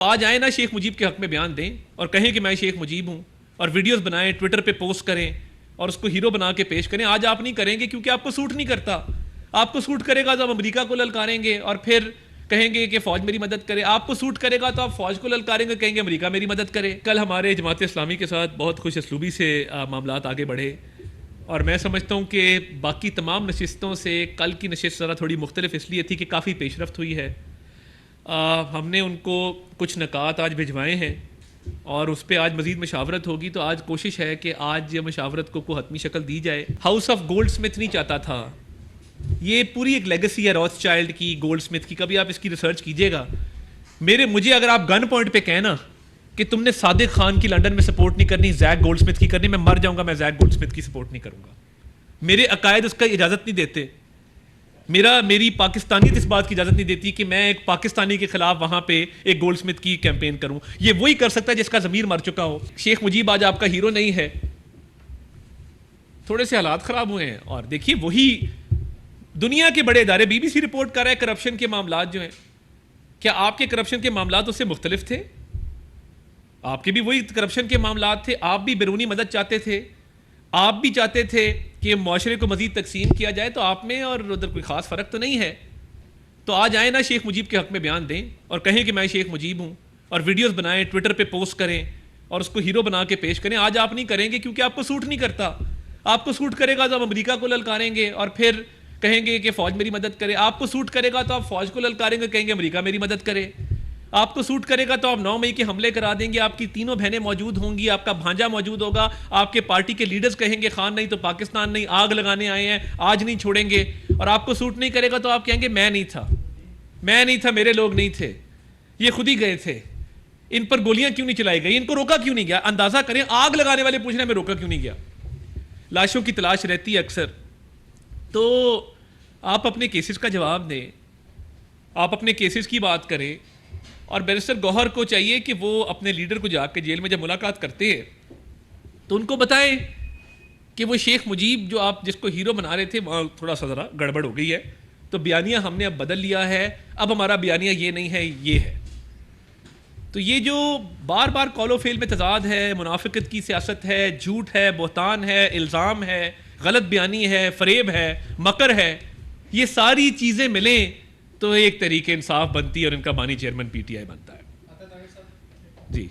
آج آئے نا شیخ مجیب کے حق میں بیان دیں اور کہیں کہ میں شیخ مجیب ہوں اور ویڈیوز بنائیں، ٹویٹر پہ پوسٹ کریں اور اس کو ہیرو بنا کے پیش کریں. آج آپ نہیں کریں گے کیونکہ آپ کو سوٹ نہیں کرتا. آپ کو سوٹ کرے گا تو آپ امریکہ کو للکاریں گے اور پھر کہیں گے کہ فوج میری مدد کرے. آپ کو سوٹ کرے گا تو آپ فوج کو للکاریں گے، کہیں گے امریکہ میری مدد کرے. کل ہمارے جماعت اسلامی کے ساتھ بہت خوش اسلوبی سے معاملات آگے بڑھے اور میں سمجھتا ہوں کہ باقی تمام نشستوں سے کل کی نشست ذرا تھوڑی مختلف اس لیے تھی کہ کافی پیش رفت ہوئی ہے. ہم نے ان کو کچھ نکات آج بھجوائے ہیں اور اس پہ آج مزید مشاورت ہوگی. تو آج کوشش ہے کہ آج مشاورت کو حتمی شکل دی جائے. ہاؤس آف گولڈ سمتھ نہیں چاہتا تھا. یہ پوری ایک لیگسی ہے روتھ چائلڈ کی، گولڈ سمتھ کی. کبھی آپ اس کی ریسرچ کیجئے گا. مجھے اگر آپ گن پوائنٹ پہ کہیں نا کہ تم نے صادق خان کی لنڈن میں سپورٹ نہیں کرنی، زیک گولڈ سمتھ کی کرنی، میں مر جاؤں گا، میں زیک گولڈ سمتھ کی سپورٹ نہیں کروں گا. میرے عقائد اس کا اجازت نہیں دیتے. میری پاکستانیت اس بات کی اجازت نہیں دیتی کہ میں ایک پاکستانی کے خلاف وہاں پہ ایک گولڈ سمتھ کی کیمپین کروں. یہ وہی کر سکتا ہے جس کا ضمیر مر چکا ہو. شیخ مجیب آج آپ کا ہیرو نہیں ہے. تھوڑے سے حالات خراب ہوئے ہیں اور دیکھیے وہی دنیا کے بڑے ادارے، بی بی سی رپورٹ کر رہا ہے کرپشن کے معاملات جو ہیں. کیا آپ کے کرپشن کے معاملات اس سے مختلف تھے؟ آپ کے بھی وہی کرپشن کے معاملات تھے. آپ بھی بیرونی مدد چاہتے تھے. آپ بھی چاہتے تھے کہ معاشرے کو مزید تقسیم کیا جائے. تو آپ میں اور ادھر کوئی خاص فرق تو نہیں ہے. تو آج آئے نا شیخ مجیب کے حق میں بیان دیں اور کہیں کہ میں شیخ مجیب ہوں اور ویڈیوز بنائیں، ٹویٹر پہ پوسٹ کریں اور اس کو ہیرو بنا کے پیش کریں. آج آپ نہیں کریں گے کیونکہ آپ کو سوٹ نہیں کرتا. آپ کو سوٹ کرے گا تو آپ امریکہ کو للکاریں گے اور پھر کہیں گے کہ فوج میری مدد کرے. آپ کو سوٹ کرے گا تو آپ فوج کو للکاریں گے، کہیں گے امریکہ میری مدد کرے. آپ کو سوٹ کرے گا تو آپ 9 مئی کے حملے کرا دیں گے. آپ کی تینوں بہنیں موجود ہوں گی، آپ کا بھانجا موجود ہوگا. آپ کے پارٹی کے لیڈرز کہیں گے خان نہیں تو پاکستان نہیں، آگ لگانے آئے ہیں، آج نہیں چھوڑیں گے. اور آپ کو سوٹ نہیں کرے گا تو آپ کہیں گے میں نہیں تھا، میرے لوگ نہیں تھے، یہ خود ہی گئے تھے. ان پر گولیاں کیوں نہیں چلائی گئی؟ ان کو روکا کیوں نہیں گیا؟ اندازہ کریں. آگ لگانے والے پوچھ رہے ہیں میں روکا کیوں نہیں گیا؟ لاشوں کی تلاش رہتی ہے اکثر. تو آپ اپنے کیسز کا جواب دیں، آپ اپنے کیسز کی بات کریں. اور بیرسٹر گوہر کو چاہیے کہ وہ اپنے لیڈر کو جا کے جیل میں جب ملاقات کرتے ہیں تو ان کو بتائیں کہ وہ شیخ مجیب جو آپ جس کو ہیرو بنا رہے تھے وہاں تھوڑا سا ذرا گڑبڑ ہو گئی ہے. تو بیانیہ ہم نے اب بدل لیا ہے، اب ہمارا بیانیہ یہ نہیں ہے، یہ ہے. تو یہ جو بار بار قول و فعل میں تضاد ہے، منافقت کی سیاست ہے، جھوٹ ہے، بہتان ہے، الزام ہے، غلط بیانی ہے، فریب ہے، مکر ہے، یہ ساری چیزیں ملیں تو ایک تحریک انصاف بنتی ہے اور ان کا بانی چیئرمین پی ٹی آئی بنتا ہے. جی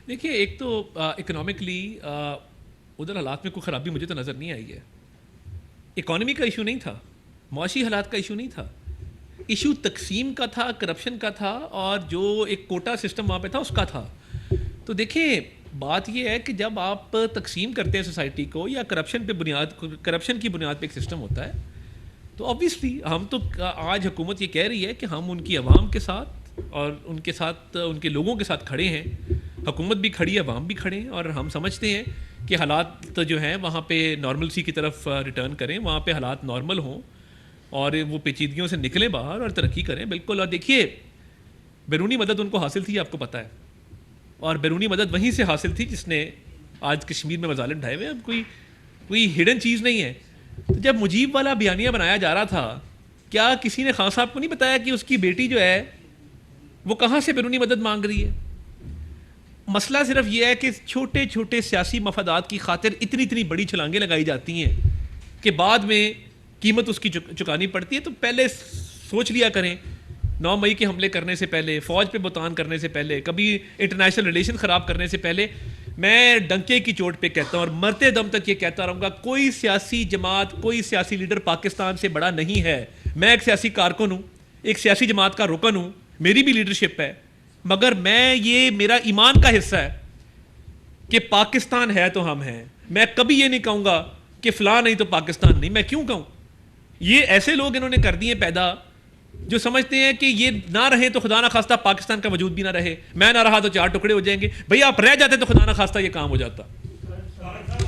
دیکھیے، ایک تو اکنامکلی ادھر حالات میں کوئی خرابی مجھے تو نظر نہیں آئی ہے. اکانومی کا ایشو نہیں تھا، معاشی حالات کا ایشو نہیں تھا. ایشو تقسیم کا تھا، کرپشن کا تھا اور جو ایک کوٹا سسٹم وہاں پہ تھا اس کا تھا. تو دیکھیں بات یہ ہے کہ جب آپ تقسیم کرتے ہیں سوسائٹی کو یا کرپشن کی بنیاد پہ ایک سسٹم ہوتا ہے تو آبویسلی ہم تو آج حکومت یہ کہہ رہی ہے کہ ہم ان کی عوام کے ساتھ اور ان کے ساتھ ان کے لوگوں کے ساتھ کھڑے ہیں. حکومت بھی کھڑی ہے، عوام بھی کھڑے ہیں اور ہم سمجھتے ہیں کہ حالات جو ہیں وہاں پہ نارملسی کی طرف ریٹرن کریں، وہاں پہ حالات نارمل ہوں اور وہ پیچیدگیوں سے نکلیں باہر اور ترقی کریں. بالکل. اور دیکھیے بیرونی مدد ان کو حاصل تھی، آپ کو پتہ ہے، اور بیرونی مدد وہیں سے حاصل تھی جس نے آج کشمیر میں مظالم ڈھائے ہوئے. اب کوئی ہڈن چیز نہیں ہے. تو جب مجیب والا بیانیہ بنایا جا رہا تھا، کیا کسی نے خان صاحب کو نہیں بتایا کہ اس کی بیٹی جو ہے وہ کہاں سے بیرونی مدد مانگ رہی ہے؟ مسئلہ صرف یہ ہے کہ چھوٹے چھوٹے سیاسی مفادات کی خاطر اتنی بڑی چھلانگیں لگائی جاتی ہیں کہ بعد میں قیمت اس کی چکانی پڑتی ہے. تو پہلے سوچ لیا کریں 9 مئی کے حملے کرنے سے پہلے، فوج پہ بہتان کرنے سے پہلے، کبھی انٹرنیشنل ریلیشن خراب کرنے سے پہلے. میں ڈنکے کی چوٹ پہ کہتا ہوں اور مرتے دم تک یہ کہتا رہوں گا، کوئی سیاسی جماعت، کوئی سیاسی لیڈر پاکستان سے بڑا نہیں ہے. میں ایک سیاسی کارکن ہوں، ایک سیاسی جماعت کا رکن ہوں، میری بھی لیڈرشپ ہے، مگر یہ میرا ایمان کا حصہ ہے کہ پاکستان ہے تو ہم ہیں. میں کبھی یہ نہیں کہوں گا کہ فلاں نہیں تو پاکستان نہیں. میں کیوں کہوں؟ یہ ایسے لوگ انہوں نے کر دیے پیدا جو سمجھتے ہیں کہ یہ نہ رہے تو خدا نہ خواستہ پاکستان کا وجود بھی نہ رہے، میں نہ رہا تو 4 ٹکڑے ہو جائیں گے. بھئی آپ رہ جاتے تو خدا نہ خواستہ یہ کام ہو جاتا.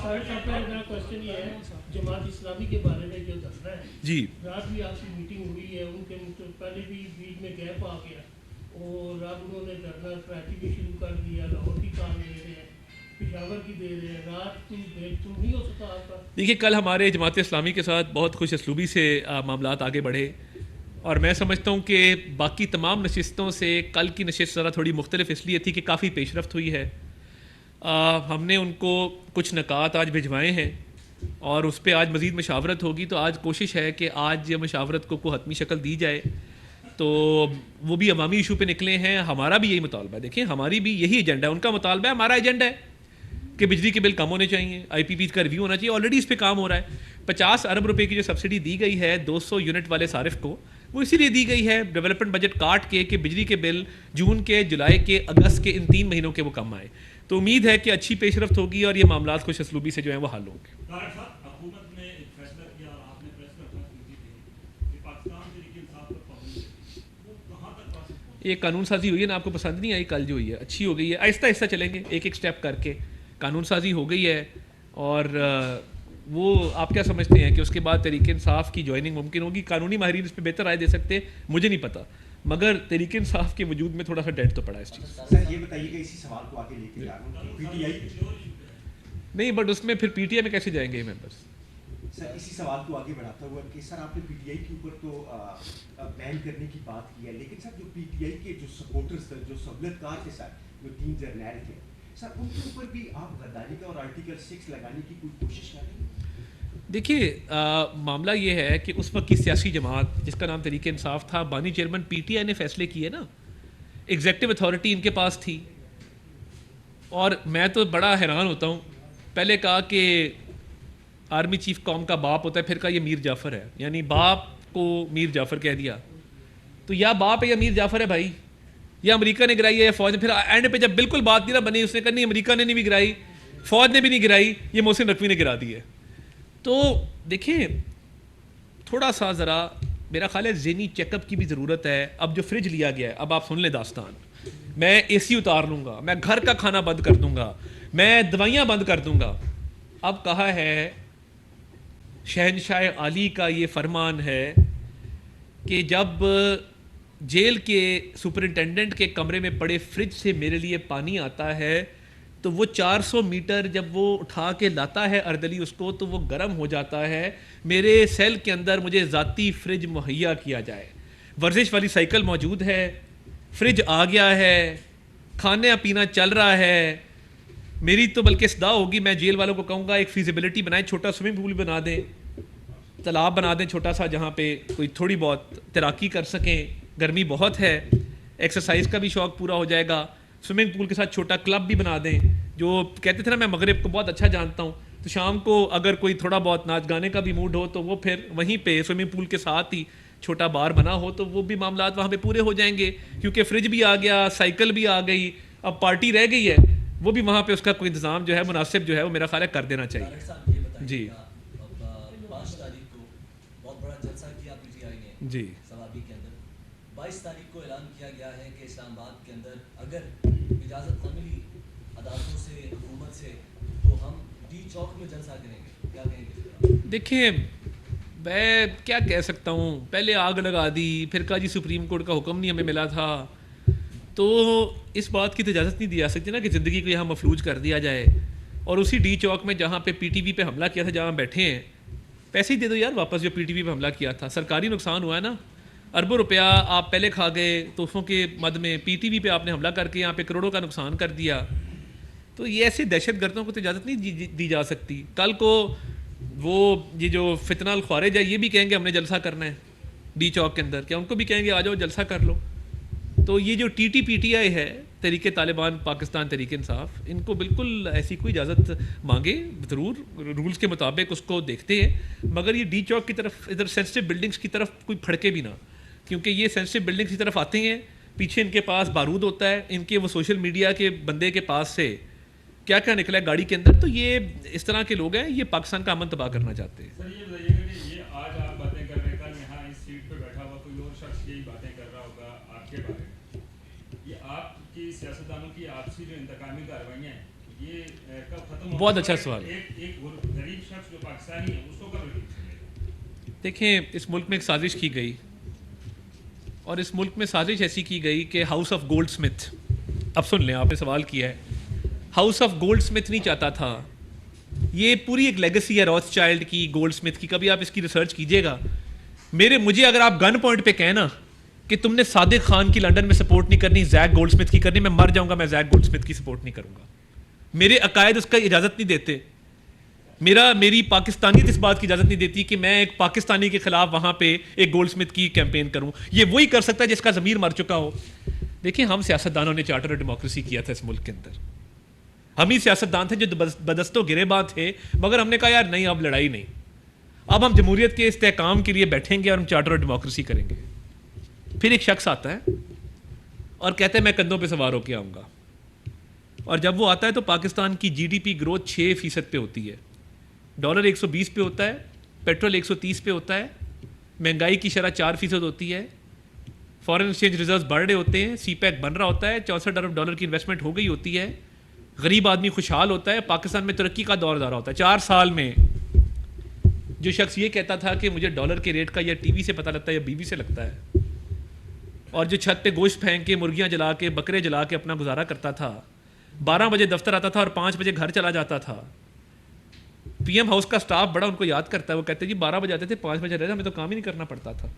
میرا کوشچن یہ ہے جماعت اسلامی کے بارے میں جو دھرنا ہے جی رات بھی آپ کی میٹنگ ہوئی ہے، ان کے پہلے بھی بیچ میں گیپ آ گیا اور رات انہوں نے دھرنا کراچی بھی شروع کر دیا، لاہور کی کام دے رہے ہیں، پشاور کی دے رہے ہیں، رات کوئی بریک تھرو نہیں ہو سکا آپ کا؟ دیکھیے کل ہمارے جماعت اسلامی کے ساتھ بہت خوش اسلوبی سے معاملات آگے بڑھے، اور میں سمجھتا ہوں کہ باقی تمام نشستوں سے کل کی نشست ذرا تھوڑی مختلف اس لیے تھی کہ کافی پیش رفت ہوئی ہے. ہم نے ان کو کچھ نکات آج بھجوائے ہیں اور اس پہ آج مزید مشاورت ہوگی، تو آج کوشش ہے کہ آج مشاورت کو حتمی شکل دی جائے. تو وہ بھی عوامی ایشو پہ نکلے ہیں، ہمارا بھی یہی مطالبہ ہے. دیکھیں ہماری بھی یہی ایجنڈا ہے، ان کا مطالبہ ہے، ہمارا ایجنڈا ہے کہ بجلی کے بل کم ہونے چاہیے، آئی پی پی کا ریویو ہونا چاہیے. آلریڈی اس پہ کام ہو رہا ہے. 50 ارب روپے کی جو سبسڈی دی گئی ہے 200 یونٹ والے صارف کو، وہ اسی لیے دی گئی ہے ڈیولپمنٹ بجٹ کاٹ کے کہ بجلی کے بل جون کے، جولائی کے، اگست کے، ان 3 مہینوں کے وہ کم آئے. تو امید ہے کہ اچھی پیش رفت ہوگی اور یہ معاملات خوش اسلوبی سے جو ہیں وہ حل ہوں گے. حکومت نے ایک فیصلہ کیا اور آپ نے پریس کانفرنس کی تھی کہ پاکستان تحریک انصاف پر پابندی ہے، وہ کہاں تک پہنچی؟ یہ قانون سازی ہوئی ہے نا، آپ کو پسند نہیں آئی کل جو ہوئی ہے، اچھی ہو گئی ہے. آہستہ آہستہ چلیں گے، ایک ایک سٹیپ کر کے. قانون سازی ہو گئی ہے اور وہ آپ کیا سمجھتے ہیں کہ اس کے بعد تحریک انصاف کی جوائننگ ممکن ہوگی؟ قانونی ماہرین اس پہ بہتر رائے دے سکتے، مجھے نہیں پتہ، مگر تحریک انصاف کے وجود میں تھوڑا سا ڈیٹ تو پڑا ہے اس چیز. سر یہ بتائیے کہ اسی سوال کو آگے لے کے جا رہا ہوں، پی ٹی آئی نہیں، بٹ اس میں پھر پی ٹی آئی میں کیسے جائیں گے یہ ممبرس؟ سر اسی سوال کو آگے بڑھاتا ہوا کہ سر آپ نے پی ٹی آئی کے اوپر تو بین کرنے کی بات کی ہے، لیکن سر جو پی ٹی آئی کے جو سپورٹرز تھے، جو سہولت کار تھے سر، جو 3 جرنیل تھے سر، ان کے اوپر بھی آپ غداری کا اور آرٹیکل 6 لگانے کی کوئی کوشش کر رہے ہیں؟ دیکھیے معاملہ یہ ہے کہ اس وقت کی سیاسی جماعت جس کا نام تحریک انصاف تھا، بانی چیئرمین پی ٹی آئی نے فیصلے کیے نا، ایگزیکٹو اتھارٹی ان کے پاس تھی. اور میں تو بڑا حیران ہوتا ہوں، پہلے کہا کہ آرمی چیف قوم کا باپ ہوتا ہے، پھر کہا یہ میر جعفر ہے، یعنی باپ کو میر جعفر کہہ دیا. تو یا باپ ہے یا میر جعفر ہے بھائی، یا امریکہ نے گرائی ہے یا فوج نے. پھر اینڈ پہ جب بالکل بات نہیں نہ بنی، اس نے کہا نہیں امریکہ نے نہیں بھی گرائی، فوج نے بھی نہیں گرائی، یہ محسن نقوی نے گرا دی ہے. تو دیکھیں تھوڑا سا ذرا میرا خیال ہے ذہنی چیک اپ کی بھی ضرورت ہے. اب جو فریج لیا گیا ہے، اب آپ سن لیں داستان، میں اے سی اتار لوں گا، میں گھر کا کھانا بند کر دوں گا، میں دوائیاں بند کر دوں گا. اب کہا ہے شہنشاہ عالی کا یہ فرمان ہے کہ جب جیل کے سپرنٹینڈنٹ کے کمرے میں پڑے فریج سے میرے لیے پانی آتا ہے تو وہ 400 میٹر جب وہ اٹھا کے لاتا ہے اردلی اس کو تو وہ گرم ہو جاتا ہے. میرے سیل کے اندر مجھے ذاتی فریج مہیا کیا جائے. ورزش والی سائیکل موجود ہے، فریج آ گیا ہے، کھانا پینا چل رہا ہے. میری تو بلکہ صدا ہوگی، میں جیل والوں کو کہوں گا ایک فیزیبلٹی بنائیں، چھوٹا سوئمنگ پول بنا دیں، تالاب بنا دیں چھوٹا سا جہاں پہ کوئی تھوڑی بہت تیراکی کر سکیں. گرمی بہت ہے، ایکسرسائز کا بھی شوق پورا ہو جائے گا. سوئمنگ پول کے ساتھ چھوٹا کلب بھی بنا دیں. جو کہتے تھے نا میں مغرب کو بہت اچھا جانتا ہوں، تو شام کو اگر کوئی تھوڑا بہت ناچ گانے کا بھی موڈ ہو تو وہ پھر وہیں پہ سوئمنگ پول کے ساتھ ہی چھوٹا بار بنا ہو تو وہ بھی معاملات وہاں پہ پورے ہو جائیں گے. کیونکہ فریج بھی آ گیا، سائیکل بھی آ گئی، اب پارٹی رہ گئی ہے، وہ بھی وہاں پہ اس کا کوئی انتظام جو ہے مناسب جو ہے وہ میرا خیال ہے کر دینا چاہیے. جی 5 تاریخ کو بہت بڑا جلسہ کیا پی ٹی آئی نے جی ثوابی کے اندر. 22 تاریخ کو اعلان کیا گیا ہے کہ اسلام آباد کے اندر اگر اجازت نہ ملی عدالتوں سے، حکومت سے، تو ہم ڈی چوک میں جلسہ کریں گے. کیا کہیں گے؟ دیکھیں میں کیا کہہ سکتا ہوں، پہلے آگ لگا دی، پھر کہا جی سپریم کورٹ کا حکم نہیں ہمیں ملا تھا. تو اس بات کی تو اجازت نہیں دی جا سکتی نا کہ زندگی کو یہاں مفلوج کر دیا جائے. اور اسی ڈی چوک میں جہاں پہ پی ٹی وی پہ حملہ کیا تھا، جہاں بیٹھے ہیں، پیسے ہی دے دو یار واپس جو پی ٹی وی پہ حملہ کیا تھا. سرکاری نقصان ہوا ہے نا، اربوں روپیہ آپ پہلے کھا گئے تحفوں کے مد میں، پی ٹی وی پہ آپ نے حملہ کر کے یہاں پہ کروڑوں کا نقصان کر دیا. تو یہ ایسے دہشت گردوں کو تو اجازت نہیں دی جا سکتی. کل کو وہ یہ جو فتنہ الخوارج ہے یہ بھی کہیں گے ہم نے جلسہ کرنا ہے ڈی چوک کے اندر، کیا ان کو بھی کہیں گے آ جاؤ جلسہ کر لو؟ تو یہ جو T T P T I ہے، تحریک طالبان پاکستان تحریک انصاف، ان کو بالکل ایسی کوئی اجازت مانگے ضرور رولز کے مطابق اس کو دیکھتے ہیں، مگر یہ ڈی چوک کی طرف ادھر سینسٹیو بلڈنگز کی طرف کوئی پھڑکے بھی نہ، کیونکہ یہ سینسٹیو بلڈنگز کی طرف آتے ہیں، پیچھے ان کے پاس بارود ہوتا ہے، ان کے وہ سوشل میڈیا کے بندے کے پاس سے کیا کیا نکلا ہے گاڑی کے اندر. تو یہ اس طرح کے لوگ ہیں، یہ پاکستان کا امن تباہ کرنا چاہتے ہیں. سر یہ بتائیے کہ یہ آج آپ باتیں کر رہے ہیں، کل یہاں اس سیٹ پہ بیٹھا ہوا کوئی اور شخص یہی باتیں کر رہا ہوگا آپ کے بارے میں. یہ آپ کی سیاستدانوں کی آپسی جو انتقامی کاروائیاں ہیں یہ کب ختم ہوگا؟ بہت اچھا سوال ہے۔ ایک غریب شخص جو پاکستانی ہے اس کو کب ریلیز ملے گا؟ دیکھیں اس ملک میں ایک سازش کی گئی، اور اس ملک میں سازش ایسی کی گئی کہ ہاؤس آف گولڈ سمتھ، اب سن لیں، آپ نے سوال کیا ہے، ہاؤس آف گولڈ سمتھ نہیں چاہتا تھا، یہ پوری ایک لیگسی ہے روتھ چائلڈ کی، گولڈ سمتھ کی، کبھی آپ اس کی ریسرچ کیجئے گا۔ مجھے اگر آپ گن پوائنٹ پہ کہنا کہ تم نے صادق خان کی لنڈن میں سپورٹ نہیں کرنی، زیک گولڈ سمتھ کی کرنی، میں مر جاؤں گا، میں زیک گولڈ سمتھ کی سپورٹ نہیں کروں گا۔ میرے عقائد اس کا اجازت نہیں دیتے، میری پاکستانیت اس بات کی اجازت نہیں دیتی کہ میں ایک پاکستانی کے خلاف وہاں پہ ایک گولڈ سمتھ کی کیمپین کروں۔ یہ وہی کر سکتا ہے جس کا ضمیر مر چکا ہو۔ دیکھیں ہم سیاستدانوں نے چارٹر آف ڈیموکریسی کیا تھا اس ملک کے اندر، ہم ہی سیاستدان تھے جو بدستوں گریباں تھے، مگر ہم نے کہا یار نہیں، اب لڑائی نہیں، اب ہم جمہوریت کے استحکام کے لیے بیٹھیں گے اور ہم چارٹر آف ڈیموکریسی کریں گے۔ پھر ایک شخص آتا ہے اور کہتا ہے میں کندھوں پہ سوار ہو کے آؤں گا، اور جب وہ آتا ہے تو پاکستان کی جی ڈی پی گروتھ 6% پہ ہوتی ہے، ڈالر 120 پہ ہوتا ہے، پیٹرول 130 پہ ہوتا ہے، مہنگائی کی شرح 4% ہوتی ہے، فارن ایکسچینج ریزروز بڑھ رہے ہوتے ہیں، سی پیک بن رہا ہوتا ہے، 64 ارب ڈالر کی انویسٹمنٹ ہو گئی ہوتی ہے، غریب آدمی خوشحال ہوتا ہے، پاکستان میں ترقی کا دور جا رہا ہوتا ہے۔ 4 سال میں جو شخص یہ کہتا تھا کہ مجھے ڈالر کے ریٹ کا یا ٹی وی سے پتہ لگتا ہے یا بی بی سے لگتا ہے، اور جو چھت پہ گوشت پھینک کے، مرغیاں جلا کے، بکرے جلا کے اپنا گزارا کرتا تھا، 12 بجے دفتر آتا تھا اور 5 بجے گھر چلا جاتا تھا، پی ایم ہاؤس کا سٹاف بڑا ان کو یاد کرتا ہے، وہ کہتے ہیں جی 12 بجے آتے تھے، 5 بجے رہتے، ہمیں تو کام ہی نہیں کرنا پڑتا تھا۔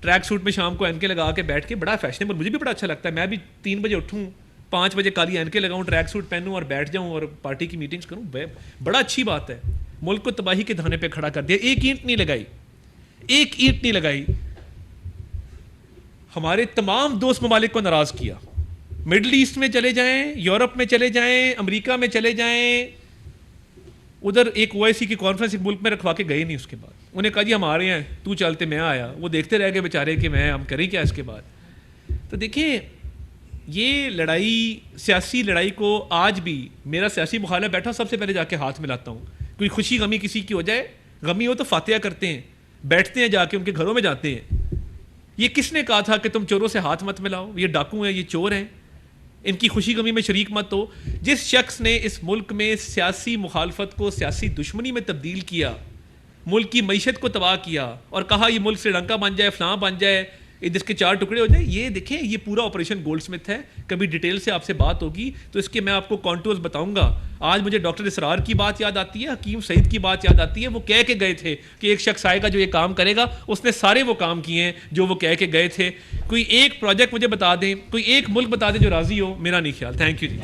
ٹریک سوٹ میں شام کو این کے لگا کے بیٹھ کے، بڑا فیشنیبل، مجھے بھی بڑا اچھا لگتا ہے، میں بھی 3 بجے اٹھوں، 5 بجے کالی این کے لگاؤں، ٹریک سوٹ پہنوں اور بیٹھ جاؤں اور پارٹی کی میٹنگز کروں، بڑا اچھی بات ہے۔ ملک کو تباہی کے دھانے پہ کھڑا کر دیا، ایک اینٹ نہیں لگائی، ایک اینٹ نہیں لگائی، ہمارے تمام دوست ممالک کو ناراض کیا۔ مڈل ایسٹ میں چلے جائیں، یورپ میں چلے جائیں، امریکہ میں چلے جائیں، ادھر ایک OIC کی کانفرنس ایک ملک میں رکھوا کے گئے نہیں، اس کے بعد انہیں کہا جی ہم آ رہے ہیں، تو چلتے، میں آیا، وہ دیکھتے رہ گئے بیچارے کہ ہم کریں کیا اس کے بعد۔ تو دیکھیں یہ لڑائی، سیاسی لڑائی کو آج بھی میرا سیاسی مخالف بیٹھا سب سے پہلے جا کے ہاتھ ملاتا ہوں، کوئی خوشی غمی کسی کی ہو جائے، غمی ہو تو فاتحہ کرتے ہیں، بیٹھتے ہیں جا کے ان کے گھروں میں جاتے ہیں۔ یہ کس نے کہا تھا کہ تم چوروں سے ہاتھ مت ملاؤ، یہ ڈاکو ہیں، یہ چور ہیں، ان کی خوشی غمی میں شریک مت ہو۔ جس شخص نے اس ملک میں سیاسی مخالفت کو سیاسی دشمنی میں تبدیل کیا، ملک کی معیشت کو تباہ کیا اور کہا یہ ملک سری لنکا بن جائے، فلاں بن جائے، جس کے 4 ٹکڑے ہو جائیں، یہ دیکھیں یہ پورا آپریشن گولڈ سمتھ ہے۔ کبھی ڈیٹیل سے آپ سے بات ہوگی تو اس کے میں آپ کو کانٹورز بتاؤں گا۔ آج مجھے ڈاکٹر اسرار کی بات یاد آتی ہے، حکیم سعید کی بات یاد آتی ہے، وہ کہہ کے گئے تھے کہ ایک شخص آئے گا جو یہ کام کرے گا، اس نے سارے وہ کام کیے ہیں جو وہ کہہ کے گئے تھے۔ کوئی ایک پروجیکٹ مجھے بتا دیں، کوئی ایک ملک بتا دیں جو راضی ہو، میرا نہیں خیال۔ Thank you G.